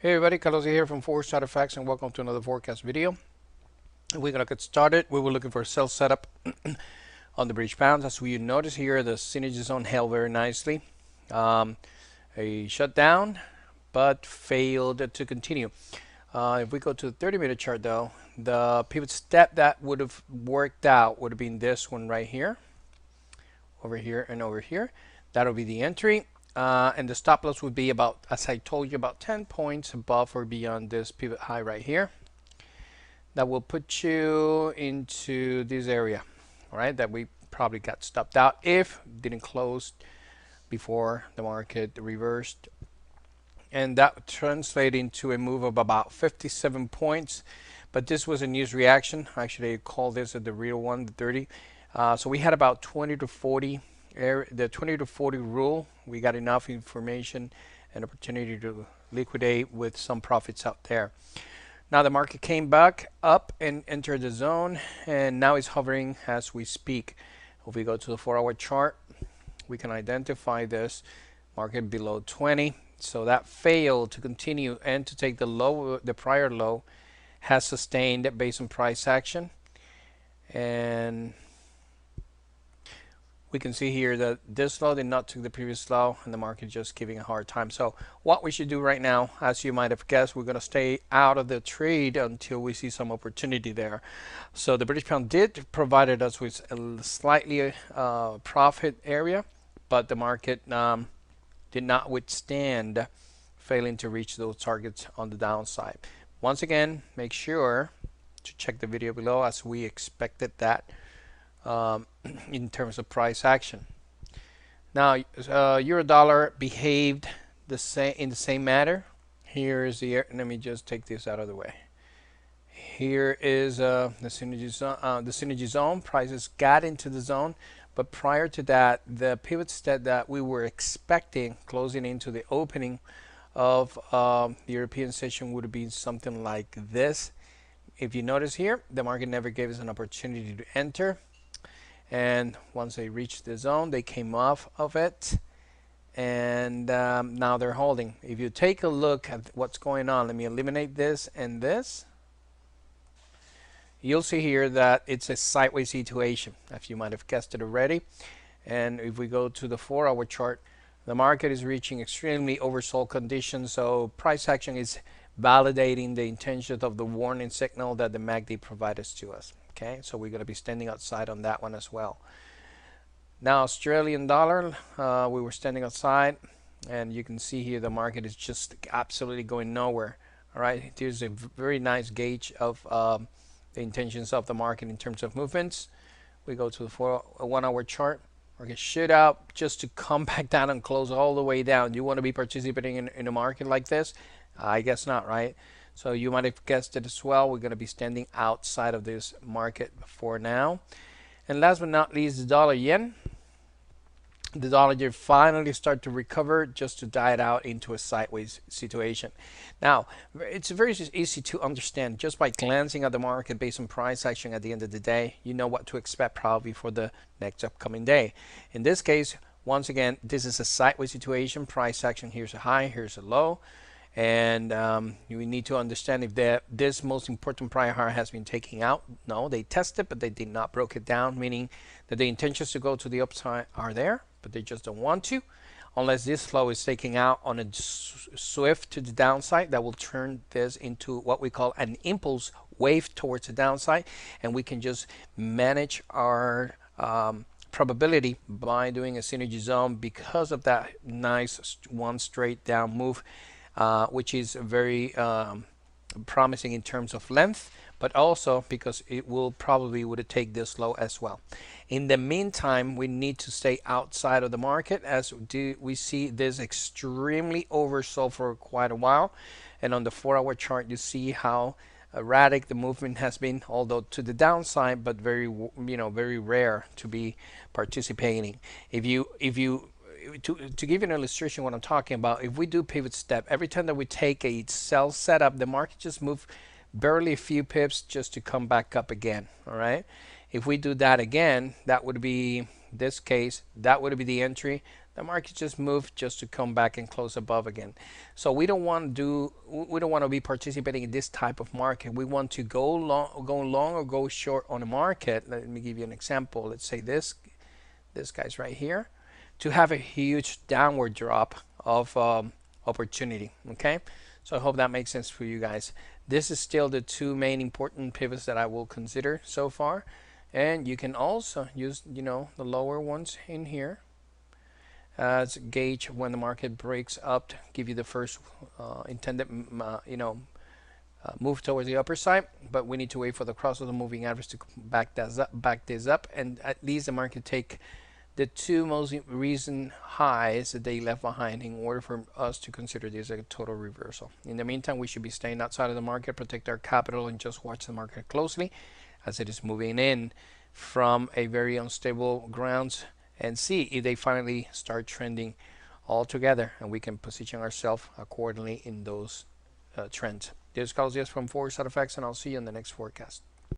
Hey everybody, Carlos here from Forex Chart Effects, and welcome to another forecast video. We're gonna get started. We were looking for a sell setup on the British pounds. As we notice here, the synergy zone held very nicely. A shutdown, but failed to continue. If we go to the 30-minute chart though, the pivot step that would have worked out would have been this one right here, over here and over here. That'll be the entry. And the stop loss would be about, as I told you, about 10 points above or beyond this pivot high right here. That will put you into this area, all right, that we probably got stopped out if didn't close before the market reversed. And that translated into a move of about 57 points. But this was a news reaction. Actually, I call this the real one, the 30. So we had about 20 to 40. The 20 to 40 rule, we got enough information and opportunity to liquidate with some profits out there. Now the market came back up and entered the zone, and now it's hovering as we speak. If we go to the 4-hour chart, we can identify this market below 20. So that failed to continue and to take the low, the prior low has sustained based on price action. And we can see here that this low did not take the previous low, and the market just giving a hard time. So what we should do right now, as you might have guessed, we're going to stay out of the trade until we see some opportunity there. So the British pound did provided us with a slightly profit area, but the market did not withstand failing to reach those targets on the downside. Once again, make sure to check the video below, as we expected that in terms of price action. Now, euro dollar behaved in the same manner. Here is the, let me just take this out of the way. Here is the synergy zone. Prices got into the zone, but prior to that, the pivot step that we were expecting closing into the opening of the European session would have been something like this. If you notice here, the market never gave us an opportunity to enter. And once they reached the zone, they came off of it, and now they're holding. If you take a look at what's going on, let me eliminate this and this. You'll see here that it's a sideways situation, as you might have guessed it already. And if we go to the 4-hour chart, the market is reaching extremely oversold conditions, so price action is validating the intentions of the warning signal that the MACD provided to us. Okay, so we're going to be standing outside on that one as well. Now, Australian dollar, we were standing outside, and you can see here the market is just absolutely going nowhere. All right, here's a very nice gauge of the intentions of the market in terms of movements. We go to the 1-hour chart. Market shoot out just to come back down and close all the way down. Do you want to be participating in a market like this? I guess not, right? So you might have guessed it as well. We're going to be standing outside of this market for now. And last but not least, the dollar yen. The dollar did finally start to recover, just to die it out into a sideways situation. Now, it's very easy to understand just by glancing at the market based on price action at the end of the day. You know what to expect probably for the next upcoming day. In this case, once again, this is a sideways situation. Price action, here's a high, here's a low. And we need to understand if this most important prior high has been taken out. No, they tested, but they did not broke it down, meaning that the intentions to go to the upside are there, but they just don't want to, unless this flow is taken out on a swift to the downside. That will turn this into what we call an impulse wave towards the downside, and we can just manage our probability by doing a synergy zone because of that nice one straight down move. Which is very promising in terms of length, but also because it will probably would take this low as well. In the meantime, we need to stay outside of the market, as we see this extremely oversold for quite a while. And on the 4-hour chart, you see how erratic the movement has been, although to the downside, but very very rare to be participating. To give you an illustration what I'm talking about, if we do pivot step, every time that we take a sell setup, the market just moves barely a few pips just to come back up again. All right, if we do that again, that would be this case, that would be the entry. the market just moved just to come back and close above again. So we don't want to be participating in this type of market. We want to go long or go short on a market. Let me give you an example. Let's say this guy's right here, to have a huge downward drop of opportunity. Okay, so I hope that makes sense for you guys. This is still the two main important pivots that I will consider so far, and you can also use the lower ones in here as gauge when the market breaks up to give you the first intended move towards the upper side. But we need to wait for the cross of the moving average to back this up, and at least the market take the two most recent highs that they left behind in order for us to consider this a total reversal. In the meantime, we should be staying outside of the market, protect our capital, and just watch the market closely as it is moving in from a very unstable grounds, and see if they finally start trending all together, and we can position ourselves accordingly in those trends. This is Carlos Diaz from Forex Side Effects, and I'll see you in the next forecast.